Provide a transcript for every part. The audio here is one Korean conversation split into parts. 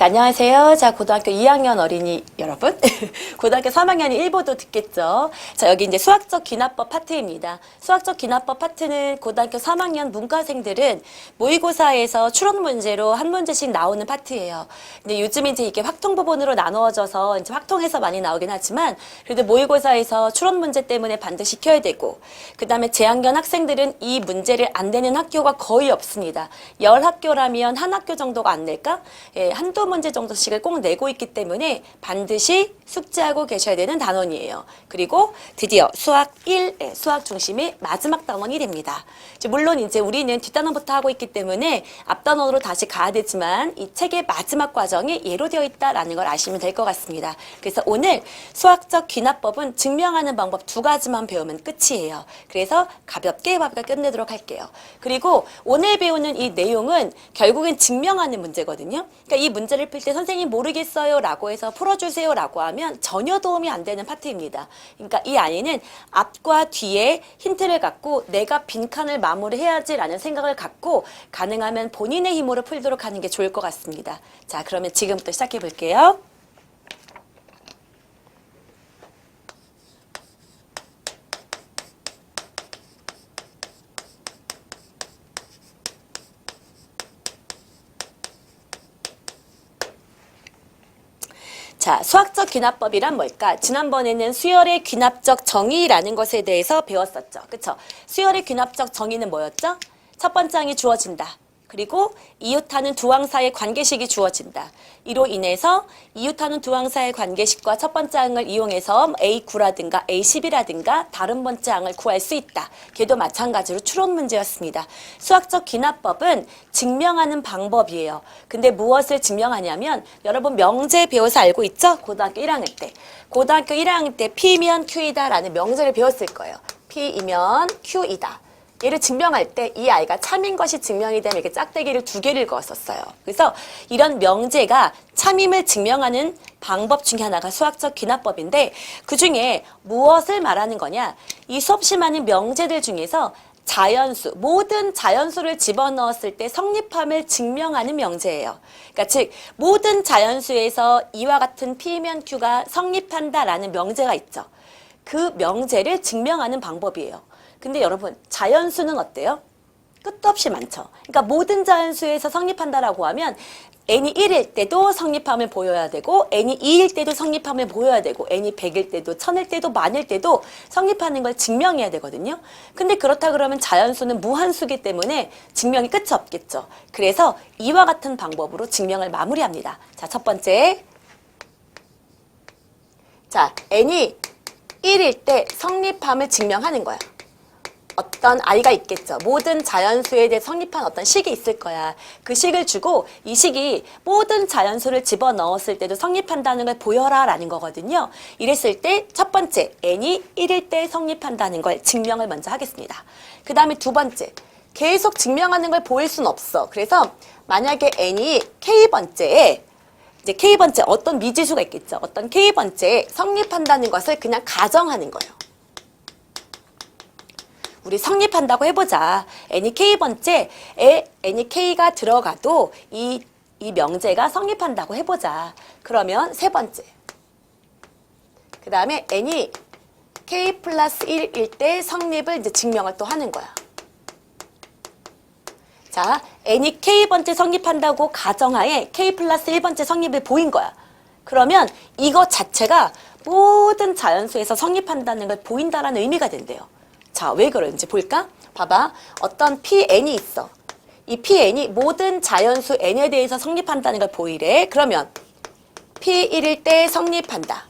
자, 안녕하세요. 자, 고등학교 2학년 어린이 여러분. 고등학교 3학년이 1보도 듣겠죠. 자, 여기 이제 수학적 귀납법 파트입니다. 수학적 귀납법 파트는 고등학교 3학년 문과생들은 모의고사에서 추론 문제로 한 문제씩 나오는 파트예요. 근데 요즘 이제 이게 확통 부분으로 나누어져서 이제 확통해서 많이 나오긴 하지만 그래도 모의고사에서 추론 문제 때문에 반드시 익혀야 되고, 그 다음에 재학년 학생들은 이 문제를 안 내는 학교가 거의 없습니다. 10학교라면 한 학교 정도가 안 낼까? 예, 한두 문제 정도씩을 꼭 내고 있기 때문에 반드시 숙지하고 계셔야 되는 단원이에요. 그리고 드디어 수학 1, 수학 중심의 마지막 단원이 됩니다. 물론 이제 우리는 뒷단원부터 하고 있기 때문에 앞단원으로 다시 가야 되지만 이 책의 마지막 과정이 예로 되어 있다라는 걸 아시면 될 것 같습니다. 그래서 오늘 수학적 귀납법은 증명하는 방법 2가지만 배우면 끝이에요. 그래서 가볍게 끝내도록 할게요. 그리고 오늘 배우는 이 내용은 결국엔 증명하는 문제거든요. 그러니까 이 문제를 풀 때 선생님 모르겠어요 라고 해서 풀어주세요 라고 하면 전혀 도움이 안 되는 파트입니다. 그러니까 이 안에는 앞과 뒤에 힌트를 갖고 내가 빈칸을 마무리해야지 라는 생각을 갖고 가능하면 본인의 힘으로 풀도록 하는 게 좋을 것 같습니다. 자, 그러면 지금부터 시작해 볼게요. 자, 수학적 귀납법이란 뭘까? 지난번에는 수열의 귀납적 정의라는 것에 대해서 배웠었죠. 그쵸? 수열의 귀납적 정의는 뭐였죠? 첫 번째 항이 주어진다. 그리고 이웃하는 두 항 사이의 관계식이 주어진다. 이로 인해서 이웃하는 두 항 사이의 관계식과 첫 번째 항을 이용해서 A9라든가 A10이라든가 다른 번째 항을 구할 수 있다. 걔도 마찬가지로 추론 문제였습니다. 수학적 귀납법은 증명하는 방법이에요. 근데 무엇을 증명하냐면 여러분 명제 배워서 알고 있죠? 고등학교 1학년 때. 고등학교 1학년 때 P면 Q이다 라는 명제를 배웠을 거예요. P이면 Q이다. 얘를 증명할 때 이 아이가 참인 것이 증명이 되면 이렇게 짝대기를 2개를 그었었어요. 그래서 이런 명제가 참임을 증명하는 방법 중에 하나가 수학적 귀납법인데 그 중에 무엇을 말하는 거냐? 이 수없이 많은 명제들 중에서 자연수, 모든 자연수를 집어넣었을 때 성립함을 증명하는 명제예요. 그러니까 즉 모든 자연수에서 이와 같은 P면 Q가 성립한다라는 명제가 있죠. 그 명제를 증명하는 방법이에요. 근데 여러분 자연수는 어때요? 끝도 없이 많죠. 그러니까 모든 자연수에서 성립한다라고 하면 n이 1일 때도 성립함을 보여야 되고 n이 2일 때도 성립함을 보여야 되고 n이 100일 때도 1000일 때도 만일 때도 성립하는 걸 증명해야 되거든요. 근데 그렇다 그러면 자연수는 무한수기 때문에 증명이 끝이 없겠죠. 그래서 이와 같은 방법으로 증명을 마무리합니다. 자, 첫 번째. 자, n이 1일 때 성립함을 증명하는 거야. 어떤 아이가 있겠죠. 모든 자연수에 대해 성립한 어떤 식이 있을 거야. 그 식을 주고 이 식이 모든 자연수를 집어넣었을 때도 성립한다는 걸 보여라 라는 거거든요. 이랬을 때 첫 번째, n이 1일 때 성립한다는 걸 증명을 먼저 하겠습니다. 그 다음에 두 번째, 계속 증명하는 걸 보일 순 없어. 그래서 만약에 n이 k번째에 이제 k번째 어떤 미지수가 있겠죠. 어떤 k번째에 성립한다는 것을 그냥 가정하는 거예요. 우리 성립한다고 해보자. n이 k번째에 n이 k가 들어가도 이 명제가 성립한다고 해보자. 그러면 세 번째. 그 다음에 n이 k 플러스 1일 때 성립을 이제 증명을 또 하는 거야. 자, n이 k번째 성립한다고 가정하에 k 플러스 1번째 성립을 보인 거야. 그러면 이거 자체가 모든 자연수에서 성립한다는 걸 보인다라는 의미가 된대요. 자, 왜 그런지 볼까? 봐봐. 어떤 Pn이 있어. 이 Pn이 모든 자연수 n에 대해서 성립한다는 걸 보이래. 그러면 P1일 때 성립한다.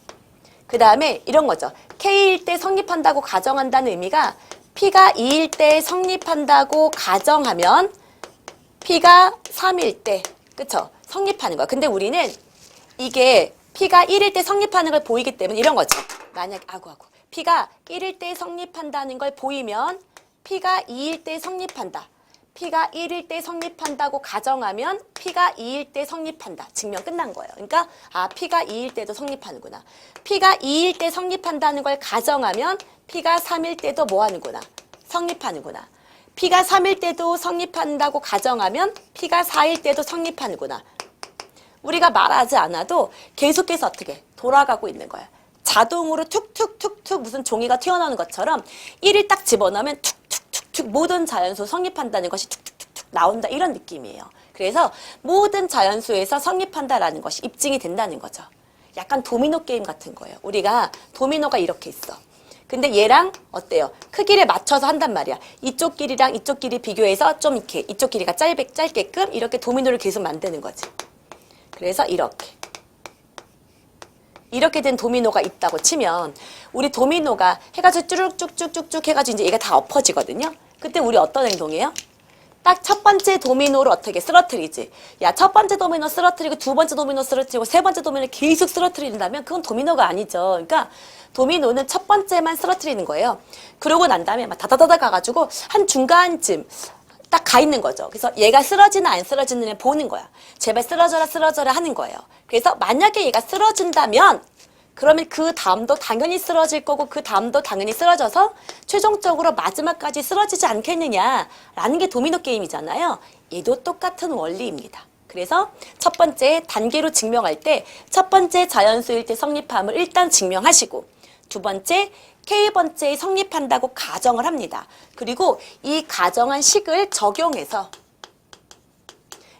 그 다음에 이런 거죠. K일 때 성립한다고 가정한다는 의미가 P가 2일 때 성립한다고 가정하면 P가 3일 때, 그쵸? 성립하는 거야. 근데 우리는 이게 P가 1일 때 성립하는 걸 보이기 때문에 이런 거죠. 만약, P가 1일 때 성립한다는 걸 보이면 P가 2일 때 성립한다. P가 1일 때 성립한다고 가정하면 P가 2일 때 성립한다. 증명 끝난 거예요. 그러니까 P가 2일 때도 성립하는구나. P가 2일 때 성립한다는 걸 가정하면 P가 3일 때도 뭐 하는구나. 성립하는구나. P가 3일 때도 성립한다고 가정하면 P가 4일 때도 성립하는구나. 우리가 말하지 않아도 계속해서 어떻게 돌아가고 있는 거야. 자동으로 툭툭툭툭 무슨 종이가 튀어나오는 것처럼 1을 딱 집어넣으면 툭툭툭툭 모든 자연수 성립한다는 것이 툭툭툭툭 나온다 이런 느낌이에요. 그래서 모든 자연수에서 성립한다라는 것이 입증이 된다는 거죠. 약간 도미노 게임 같은 거예요. 우리가 도미노가 이렇게 있어. 근데 얘랑 어때요? 크기를 맞춰서 한단 말이야. 이쪽 길이랑 이쪽 길이 비교해서 좀 이렇게 이쪽 길이가 짧게끔 이렇게 도미노를 계속 만드는 거지. 그래서 이렇게 된 도미노가 있다고 치면 우리 도미노가 해가지고 쭈룩쭉쭉쭉쭉 해가지고 이제 얘가 다 엎어지거든요. 그때 우리 어떤 행동이에요? 딱 첫 번째 도미노를 어떻게 쓰러뜨리지? 야, 첫 번째 도미노 쓰러뜨리고 두 번째 도미노 쓰러뜨리고 세 번째 도미노를 계속 쓰러뜨린다면 그건 도미노가 아니죠. 그러니까 도미노는 첫 번째만 쓰러뜨리는 거예요. 그러고 난 다음에 막 다다다다 가가지고 한 중간쯤 딱 가 있는 거죠. 그래서 얘가 쓰러지나 안 쓰러지느냐 보는 거야. 제발 쓰러져라 하는 거예요. 그래서 만약에 얘가 쓰러진다면 그러면 그 다음도 당연히 쓰러질 거고 그 다음도 당연히 쓰러져서 최종적으로 마지막까지 쓰러지지 않겠느냐라는 게 도미노 게임이잖아요. 얘도 똑같은 원리입니다. 그래서 첫 번째 단계로 증명할 때 첫 번째 자연수일 때 성립함을 일단 증명하시고 두 번째 K번째에 성립한다고 가정을 합니다. 그리고 이 가정한 식을 적용해서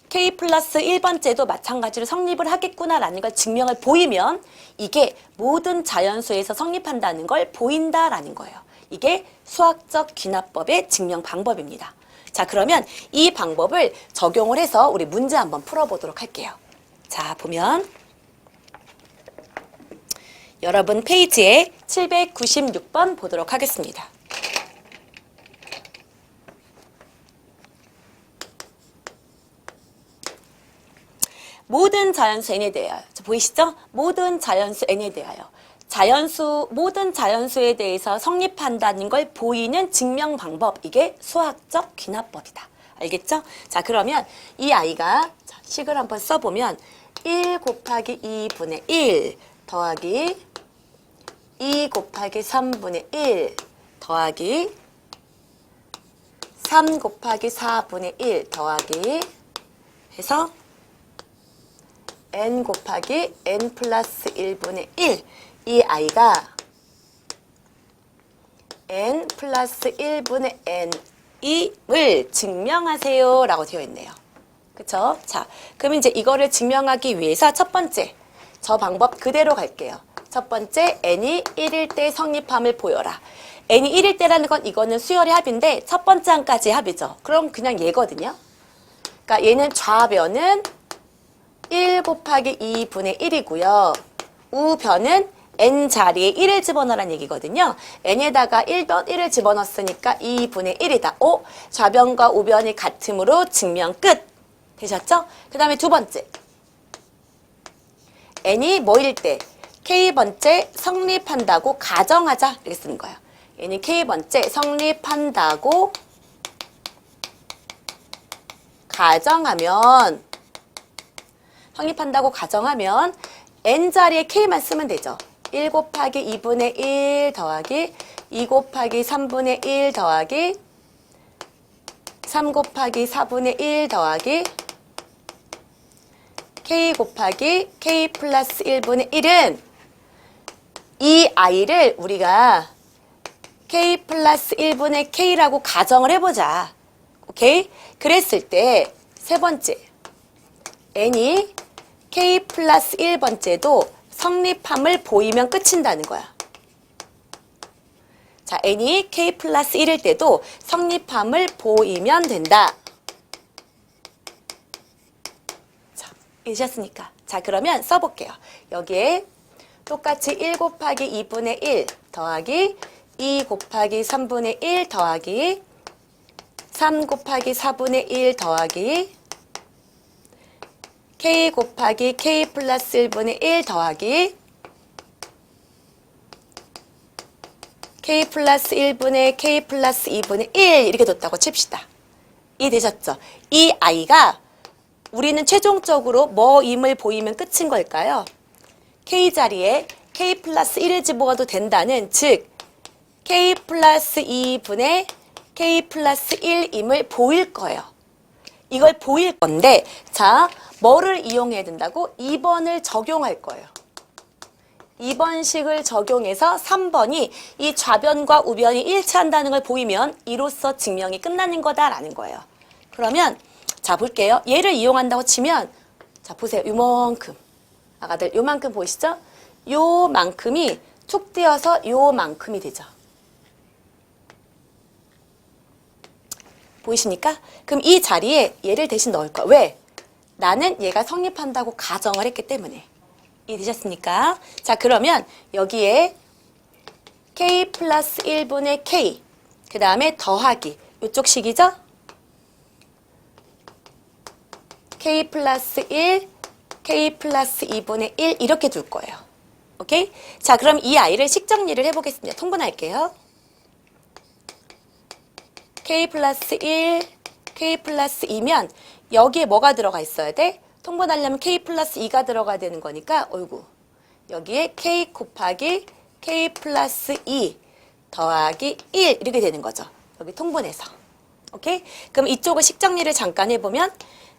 K 플러스 1번째도 마찬가지로 성립을 하겠구나라는 걸 증명을 보이면 이게 모든 자연수에서 성립한다는 걸 보인다라는 거예요. 이게 수학적 귀납법의 증명 방법입니다. 자, 그러면 이 방법을 적용을 해서 우리 문제 한번 풀어보도록 할게요. 자, 보면 여러분 페이지에 796번 보도록 하겠습니다. 모든 자연수 n에 대하여 보이시죠? 모든 자연수 n에 대하여 모든 자연수에 대해서 성립한다는 걸 보이는 증명 방법, 이게 수학적 귀납법이다. 알겠죠? 자, 그러면 이 아이가 식을 한번 써보면 1 곱하기 2분의 1 더하기 2 곱하기 3분의 1 더하기 3 곱하기 4분의 1 더하기 해서 n 곱하기 n 플러스 1분의 1 이 아이가 n 플러스 1분의 n임을 증명하세요 라고 되어 있네요. 그쵸? 자, 그럼 이제 이거를 증명하기 위해서 첫 번째 저 방법 그대로 갈게요. 첫 번째 n이 1일 때 성립함을 보여라. n이 1일 때라는 건 이거는 수열의 합인데 첫 번째 항까지 합이죠. 그럼 그냥 얘거든요. 그러니까 얘는 좌변은 1 곱하기 2분의 1이고요. 우변은 n 자리에 1을 집어넣으라는 얘기거든요. n에다가 1을 집어넣었으니까 2분의 1이다. 오, 좌변과 우변이 같음으로 증명 끝. 되셨죠? 그 다음에 두 번째. n이 뭐일 때? K번째 성립한다고 가정하자. 이렇게 쓰는 거예요. n이 K번째 성립한다고 가정하면 n자리에 K만 쓰면 되죠. 1 곱하기 2분의 1 더하기 2 곱하기 3분의 1 더하기 3 곱하기 4분의 1 더하기 K 곱하기 K 플러스 1분의 1은 이 아이를 우리가 K 플러스 1분의 K라고 가정을 해보자. 오케이? 그랬을 때 세 번째 n이 K 플러스 1번째도 성립함을 보이면 끝인다는 거야. 자, n이 K 플러스 1일 때도 성립함을 보이면 된다. 자, 이해하셨습니까? 자, 그러면 써볼게요. 여기에 똑같이 1 곱하기 2분의 1 더하기 2 곱하기 3분의 1 더하기 3 곱하기 4분의 1 더하기 K 곱하기 K 플러스 1분의 1 더하기 K 플러스 1분의 K 플러스 2분의 1 이렇게 뒀다고 칩시다. 이해되셨죠? 이 아이가 우리는 최종적으로 뭐임을 보이면 끝인 걸까요? K 자리에 K 플러스 1을 집어넣어도 된다는, 즉 K 플러스 2분의 K 플러스 1임을 보일 거예요. 이걸 보일 건데, 자, 뭐를 이용해야 된다고? 2번을 적용할 거예요. 2번식을 적용해서 3번이 이 좌변과 우변이 일치한다는 걸 보이면 이로써 증명이 끝나는 거다라는 거예요. 그러면 자 볼게요. 얘를 이용한다고 치면 자 보세요. 요만큼 아가들 요만큼 보이시죠? 요만큼이 툭 띄어서 요만큼이 되죠. 보이십니까? 그럼 이 자리에 얘를 대신 넣을 거야. 왜? 나는 얘가 성립한다고 가정을 했기 때문에. 이해되셨습니까? 자 그러면 여기에 k 플러스 1분의 k 그 다음에 더하기 이쪽 식이죠? k 플러스 1 k 플러스 2분의 1 이렇게 둘 거예요. 오케이? 자 그럼 이 아이를 식정리를 해보겠습니다. 통분할게요. k 플러스 1 k 플러스 2면 여기에 뭐가 들어가 있어야 돼? 통분하려면 k 플러스 2가 들어가야 되는 거니까 어이구 여기에 k 곱하기 k 플러스 2 더하기 1 이렇게 되는 거죠. 여기 통분해서. 오케이? 그럼 이쪽을 식정리를 잠깐 해보면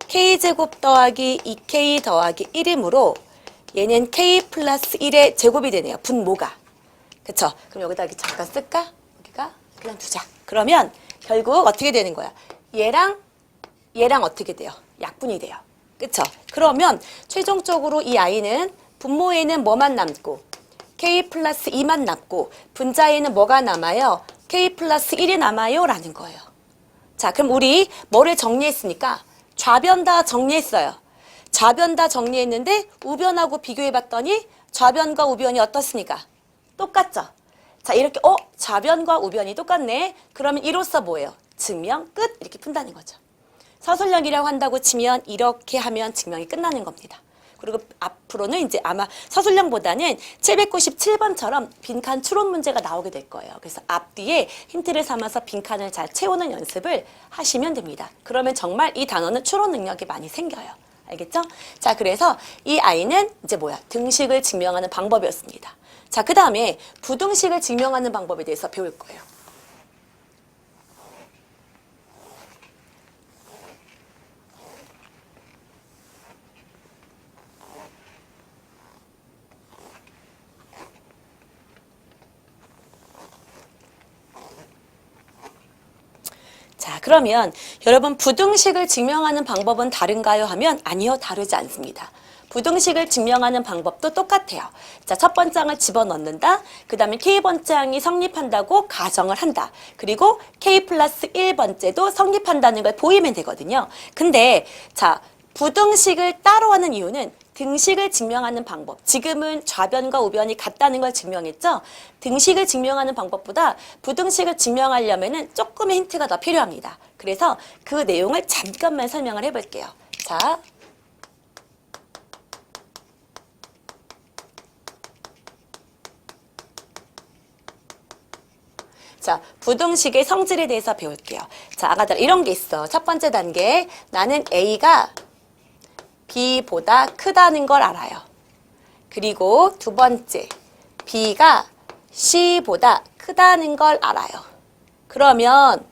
k제곱 더하기 2k 더하기 1이므로 얘는 k 플러스 1의 제곱이 되네요. 분모가. 그쵸? 그럼 여기다 이렇게 잠깐 쓸까? 여기가 그냥 두자. 그러면 결국 어떻게 되는 거야? 얘랑 어떻게 돼요? 약분이 돼요. 그쵸? 그러면 최종적으로 이 아이는 분모에는 뭐만 남고 k 플러스 2만 남고 분자에는 뭐가 남아요? k 플러스 1이 남아요 라는 거예요. 자 그럼 우리 뭐를 정리했습니까? 좌변 다 정리했어요. 좌변 다 정리했는데 우변하고 비교해봤더니 좌변과 우변이 어떻습니까? 똑같죠? 자 이렇게 좌변과 우변이 똑같네. 그러면 이로써 뭐예요? 증명 끝 이렇게 푼다는 거죠. 서술형이라고 한다고 치면 이렇게 하면 증명이 끝나는 겁니다. 그리고 앞으로는 이제 아마 서술형보다는 797번처럼 빈칸 추론 문제가 나오게 될 거예요. 그래서 앞뒤에 힌트를 삼아서 빈칸을 잘 채우는 연습을 하시면 됩니다. 그러면 정말 이 단어는 추론 능력이 많이 생겨요. 알겠죠? 자, 그래서 이 아이는 이제 뭐야? 등식을 증명하는 방법이었습니다. 자, 그 다음에 부등식을 증명하는 방법에 대해서 배울 거예요. 자, 그러면 여러분 부등식을 증명하는 방법은 다른가요? 하면 아니요, 다르지 않습니다. 부등식을 증명하는 방법도 똑같아요. 자, 첫 번장을 집어넣는다. 그 다음에 K번장이 성립한다고 가정을 한다. 그리고 K 플러스 1번째도 성립한다는 걸 보이면 되거든요. 근데 자, 부등식을 따로 하는 이유는 등식을 증명하는 방법. 지금은 좌변과 우변이 같다는 걸 증명했죠. 등식을 증명하는 방법보다 부등식을 증명하려면 조금의 힌트가 더 필요합니다. 그래서 그 내용을 잠깐만 설명을 해볼게요. 자, 부등식의 성질에 대해서 배울게요. 자, 아가들 이런 게 있어. 첫 번째 단계, 나는 A가 B보다 크다는 걸 알아요. 그리고 두 번째, B가 C보다 크다는 걸 알아요. 그러면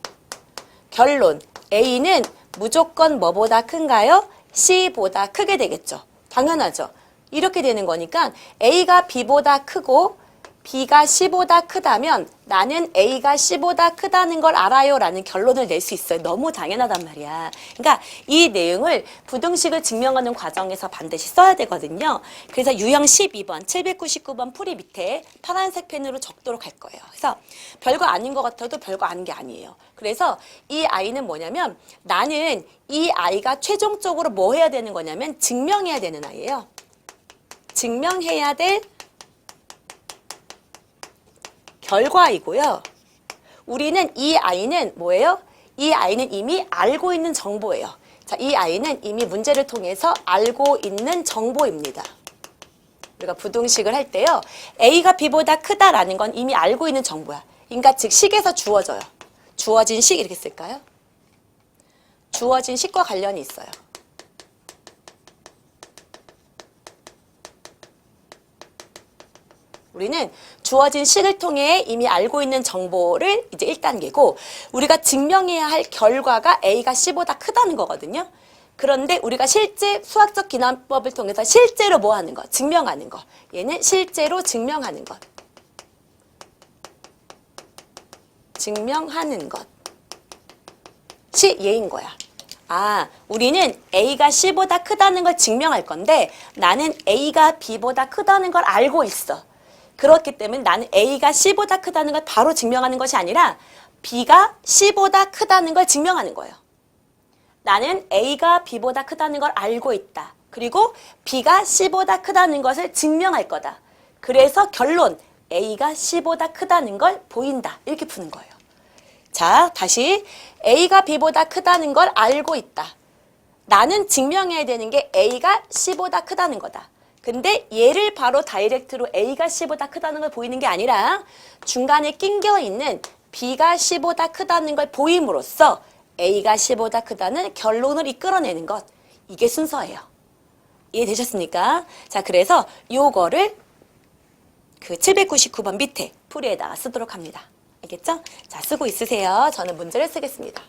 결론, A는 무조건 뭐보다 큰가요? C보다 크게 되겠죠. 당연하죠. 이렇게 되는 거니까 A가 B보다 크고 B가 C보다 크다면 나는 A가 C보다 크다는 걸 알아요 라는 결론을 낼 수 있어요. 너무 당연하단 말이야. 그러니까 이 내용을 부등식을 증명하는 과정에서 반드시 써야 되거든요. 그래서 유형 12번, 799번 풀이 밑에 파란색 펜으로 적도록 할 거예요. 그래서 별거 아닌 것 같아도 별거 아닌 게 아니에요. 그래서 이 아이는 뭐냐면 나는 이 아이가 최종적으로 뭐 해야 되는 거냐면 증명해야 되는 아이예요. 증명해야 될 결과이고요. 우리는 이 아이는 뭐예요? 이 아이는 이미 알고 있는 정보예요. 자, 이 아이는 이미 문제를 통해서 알고 있는 정보입니다. 우리가 부등식을 할 때요. A가 B보다 크다라는 건 이미 알고 있는 정보야. 그러니까 즉 식에서 주어져요. 주어진 식 이렇게 쓸까요? 주어진 식과 관련이 있어요. 우리는 주어진 식을 통해 이미 알고 있는 정보를 이제 1단계고 우리가 증명해야 할 결과가 A가 C보다 크다는 거거든요. 그런데 우리가 실제 수학적 기납법을 통해서 실제로 뭐 하는 것? 증명하는 것. 얘는 실제로 증명하는 것. 증명하는 것이 얘인 거야. 아, 우리는 A가 C보다 크다는 걸 증명할 건데 나는 A가 B보다 크다는 걸 알고 있어. 그렇기 때문에 나는 A가 C보다 크다는 걸 바로 증명하는 것이 아니라 B가 C보다 크다는 걸 증명하는 거예요. 나는 A가 B보다 크다는 걸 알고 있다. 그리고 B가 C보다 크다는 것을 증명할 거다. 그래서 결론, A가 C보다 크다는 걸 보인다. 이렇게 푸는 거예요. 자, 다시 A가 B보다 크다는 걸 알고 있다. 나는 증명해야 되는 게 A가 C보다 크다는 거다. 근데 얘를 바로 다이렉트로 A가 C보다 크다는 걸 보이는 게 아니라 중간에 낑겨 있는 B가 C보다 크다는 걸 보임으로써 A가 C보다 크다는 결론을 이끌어내는 것. 이게 순서예요. 이해되셨습니까? 자, 그래서 요거를 그 799번 밑에 풀이에다가 쓰도록 합니다. 알겠죠? 자, 쓰고 있으세요. 저는 문제를 쓰겠습니다.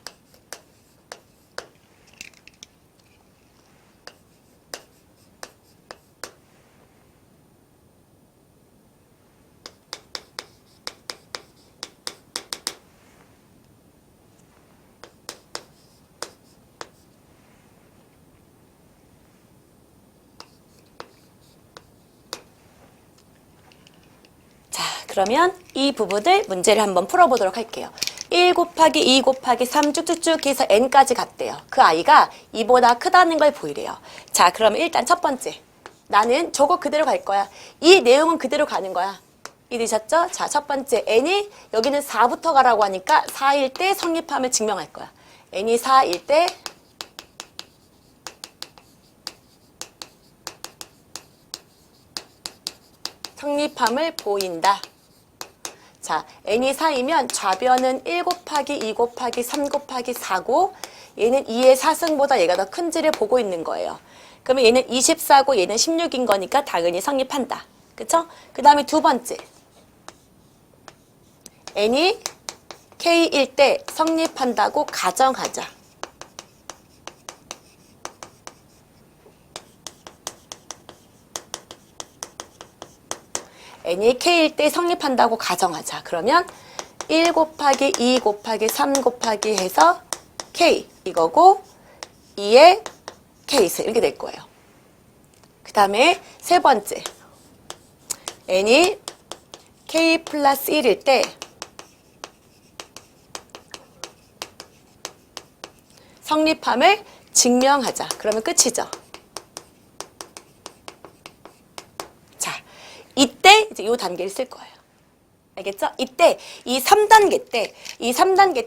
그러면 이 부분을 문제를 한번 풀어보도록 할게요. 1 곱하기 2 곱하기 3 쭉쭉쭉 해서 n까지 갔대요. 그 아이가 2보다 크다는 걸 보이래요. 자, 그러면 일단 첫 번째. 나는 저거 그대로 갈 거야. 이 내용은 그대로 가는 거야. 이해되셨죠? 자, 첫 번째. n이 여기는 4부터 가라고 하니까 4일 때 성립함을 증명할 거야. n이 4일 때 성립함을 보인다. 자, n이 4이면 좌변은 1 곱하기 2 곱하기 3 곱하기 4고 얘는 2의 4승보다 얘가 더 큰지를 보고 있는 거예요. 그러면 얘는 24고 얘는 16인 거니까 당연히 성립한다. 그쵸? 그 다음에 두 번째. n이 k일 때 성립한다고 가정하자. n이 k일 때 성립한다고 가정하자. 그러면 1 곱하기 2 곱하기 3 곱하기 해서 k 이거고 2의 k수 이렇게 될 거예요. 그 다음에 세 번째. n이 k 플러스 1일 때 성립함을 증명하자. 그러면 끝이죠. 이때 이제 이 단계를 쓸 거예요. 알겠죠? 이때 이 3단계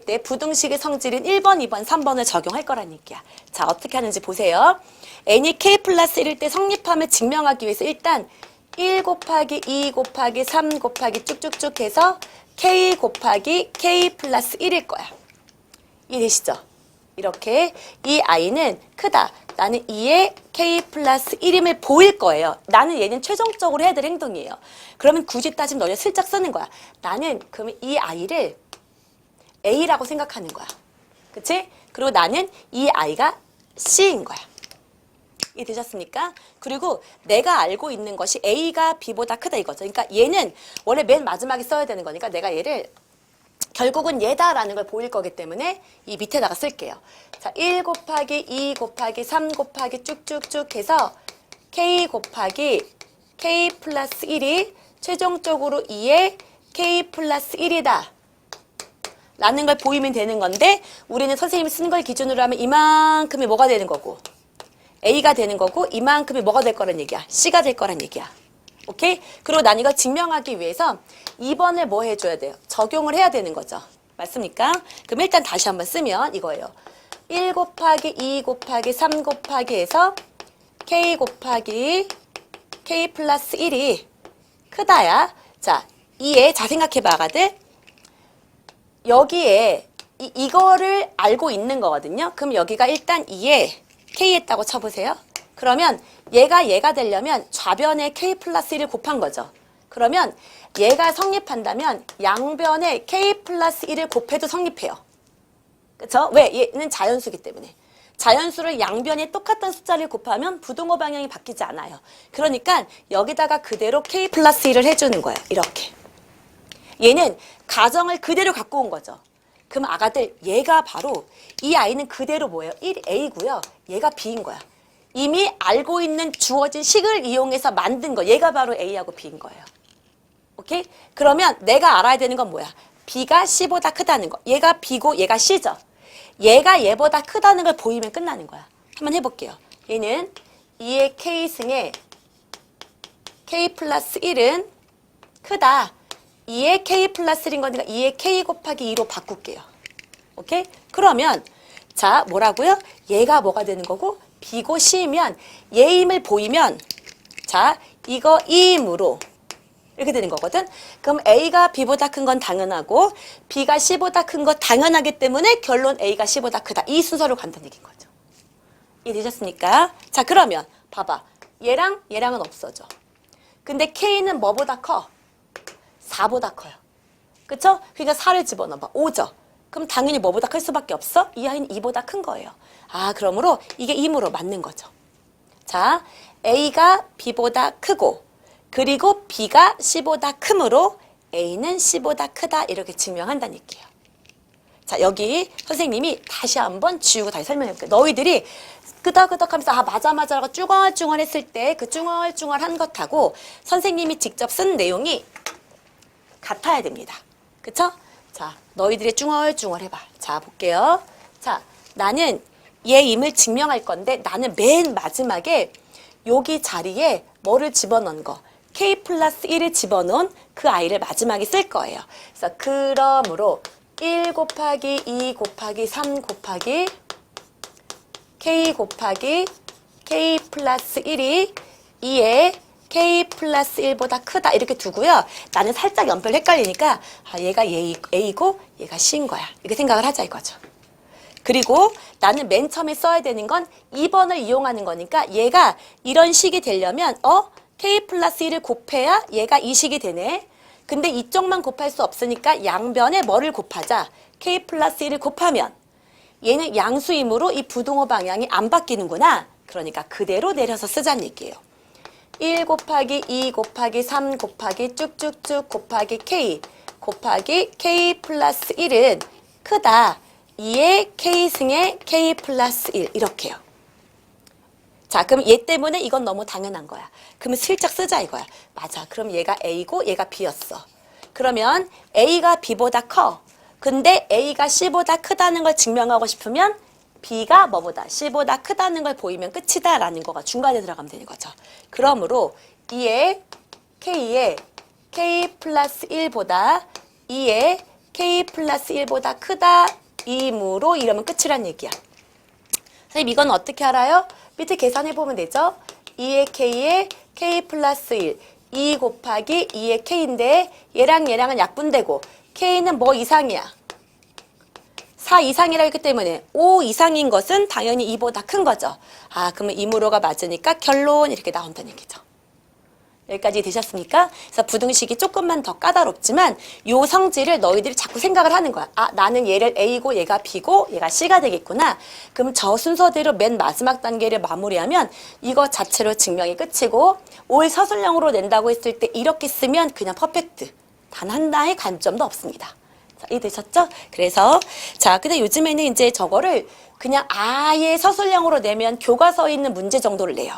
때 부등식의 성질인 1번, 2번, 3번을 적용할 거란 얘기야. 자, 어떻게 하는지 보세요. n이 k 플러스 1일 때 성립함을 증명하기 위해서 일단 1 곱하기 2 곱하기 3 곱하기 쭉쭉쭉 해서 k 곱하기 k 플러스 1일 거야. 이해되시죠? 이렇게 이 아이는 크다. 나는 2의 k 플러스 1임을 보일 거예요. 나는 얘는 최종적으로 해야 될 행동이에요. 그러면 굳이 따지면 너네 슬쩍 쓰는 거야. 나는 그러면 이 아이를 A라고 생각하는 거야. 그치? 그리고 나는 이 아이가 C인 거야. 이해되셨습니까? 그리고 내가 알고 있는 것이 A가 B보다 크다 이거죠. 그러니까 얘는 원래 맨 마지막에 써야 되는 거니까 내가 얘를 결국은 얘다라는 걸 보일 거기 때문에 이 밑에다가 쓸게요. 자, 1 곱하기 2 곱하기 3 곱하기 쭉쭉쭉 해서 k 곱하기 k 플러스 1이 최종적으로 2의 k 플러스 1이다. 라는 걸 보이면 되는 건데 우리는 선생님이 쓴 걸 기준으로 하면 이만큼이 뭐가 되는 거고 A가 되는 거고 이만큼이 뭐가 될 거란 얘기야. C가 될 거란 얘기야. 오케이? 그리고 난 이걸 증명하기 위해서 2번을 뭐 해줘야 돼요? 적용을 해야 되는 거죠. 맞습니까? 그럼 일단 다시 한번 쓰면 이거예요. 1 곱하기 2 곱하기 3 곱하기 해서 k 곱하기 k 플러스 1이 크다야. 자, 2에 자 생각해봐, 아가들. 여기에 이거를 알고 있는 거거든요. 그럼 여기가 일단 2에 k 했다고 쳐보세요. 그러면 얘가 되려면 좌변에 k 플러스 1을 곱한 거죠. 그러면 얘가 성립한다면 양변에 k 플러스 1을 곱해도 성립해요. 그쵸? 왜? 얘는 자연수기 때문에. 자연수를 양변에 똑같은 숫자를 곱하면 부등호 방향이 바뀌지 않아요. 그러니까 여기다가 그대로 k 플러스 1을 해주는 거예요. 이렇게. 얘는 가정을 그대로 갖고 온 거죠. 그럼 아가들 얘가 바로 이 아이는 그대로 뭐예요? 1a고요. 얘가 b인 거야. 이미 알고 있는 주어진 식을 이용해서 만든 거. 얘가 바로 a하고 b인 거예요. 오케이? 그러면 내가 알아야 되는 건 뭐야? b가 c보다 크다는 거. 얘가 b고 얘가 c죠. 얘가 얘보다 크다는 걸 보이면 끝나는 거야. 한번 해볼게요. 얘는 2의 k승에 k 플러스 1은 크다. 2의 k 플러스 1인 거니까 2의 k 곱하기 2로 바꿀게요. 오케이? 그러면 자 뭐라고요? 얘가 뭐가 되는 거고 b고 c이면 얘임을 보이면 자 이거 2임으로 이렇게 되는 거거든. 그럼 A가 B보다 큰 건 당연하고 B가 C보다 큰 거 당연하기 때문에 결론 A가 C보다 크다. 이 순서로 간다는 얘기인 거죠. 이해되셨습니까? 자 그러면 봐봐. 얘랑 얘랑은 없어져. 근데 K는 뭐보다 커? 4보다 커요. 그쵸? 그러니까 4를 집어넣어봐. 5죠. 그럼 당연히 뭐보다 클 수밖에 없어? 이 아이는 2보다 큰 거예요. 아 그러므로 이게 임으로 맞는 거죠. 자 A가 B보다 크고 그리고 B가 C보다 크므로 A는 C보다 크다 이렇게 증명한다는 얘기예요. 자 여기 선생님이 다시 한번 지우고 다시 설명해볼게요. 너희들이 끄덕끄덕 하면서 아 맞아 라고 쭈글쭈글 했을 때 그 쭈글쭈글한 것하고 선생님이 직접 쓴 내용이 같아야 됩니다. 그쵸? 자 너희들이 쭈글쭈글 해봐. 자 볼게요. 자 나는 얘임을 증명할 건데 나는 맨 마지막에 여기 자리에 뭐를 집어넣은 거 k 플러스 1을 집어넣은 그 아이를 마지막에 쓸 거예요. 그래서 그러므로 1 곱하기 2 곱하기 3 곱하기 k 곱하기 k 플러스 1이 2의 k 플러스 1보다 크다 이렇게 두고요. 나는 살짝 연필 헷갈리니까 아, 얘가 A고 얘가 C인 거야. 이렇게 생각을 하자 이거죠. 그리고 나는 맨 처음에 써야 되는 건 2번을 이용하는 거니까 얘가 이런 식이 되려면 k 플러스 1을 곱해야 얘가 이 식이 되네. 근데 이쪽만 곱할 수 없으니까 양변에 뭐를 곱하자. k 플러스 1을 곱하면 얘는 양수이므로 이 부등호 방향이 안 바뀌는구나. 그러니까 그대로 내려서 쓰자는 얘기예요. 1 곱하기 2 곱하기 3 곱하기 쭉쭉쭉 곱하기 k 플러스 1은 크다. 2의 k승의 k 플러스 1 이렇게요. 자 그럼 얘 때문에 이건 너무 당연한 거야. 그러면 슬쩍 쓰자 이거야. 맞아. 그럼 얘가 A고 얘가 B였어. 그러면 A가 B보다 커. 근데 A가 C보다 크다는 걸 증명하고 싶으면 B가 뭐보다 C보다 크다는 걸 보이면 끝이다 라는 거가 중간에 들어가면 되는 거죠. 그러므로 2의 K의 K 플러스 1보다 2의 K 플러스 1보다 크다 이므로 이러면 끝이란 얘기야. 선생님 이건 어떻게 알아요? 밑에 계산해보면 되죠? 2의 K에 K 플러스 1, 2 곱하기 2의 K인데 얘랑 얘랑은 약분되고 K는 뭐 이상이야? 4 이상이라고 했기 때문에 5 이상인 것은 당연히 2보다 큰 거죠. 아 그러면 이므로가 맞으니까 결론 이렇게 나온다는 얘기죠. 여기까지 되셨습니까? 그래서 부등식이 조금만 더 까다롭지만 요 성질을 너희들이 자꾸 생각을 하는 거야. 아 나는 얘를 A고 얘가 B고 얘가 C가 되겠구나. 그럼 저 순서대로 맨 마지막 단계를 마무리하면 이거 자체로 증명이 끝이고 올 서술형으로 낸다고 했을 때 이렇게 쓰면 그냥 퍼펙트. 단 하나의 관점도 없습니다. 자, 이해되셨죠? 그래서 자 근데 요즘에는 이제 저거를 그냥 아예 서술형으로 내면 교과서에 있는 문제 정도를 내요.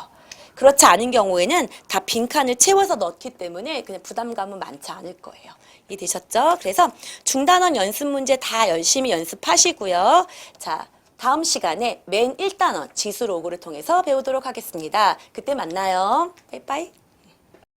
그렇지 않은 경우에는 다 빈칸을 채워서 넣기 때문에 그냥 부담감은 많지 않을 거예요. 이해되셨죠? 그래서 중단원 연습 문제 다 열심히 연습하시고요. 자, 다음 시간에 맨 1단원 지수 로그를 통해서 배우도록 하겠습니다. 그때 만나요. 빠이빠이.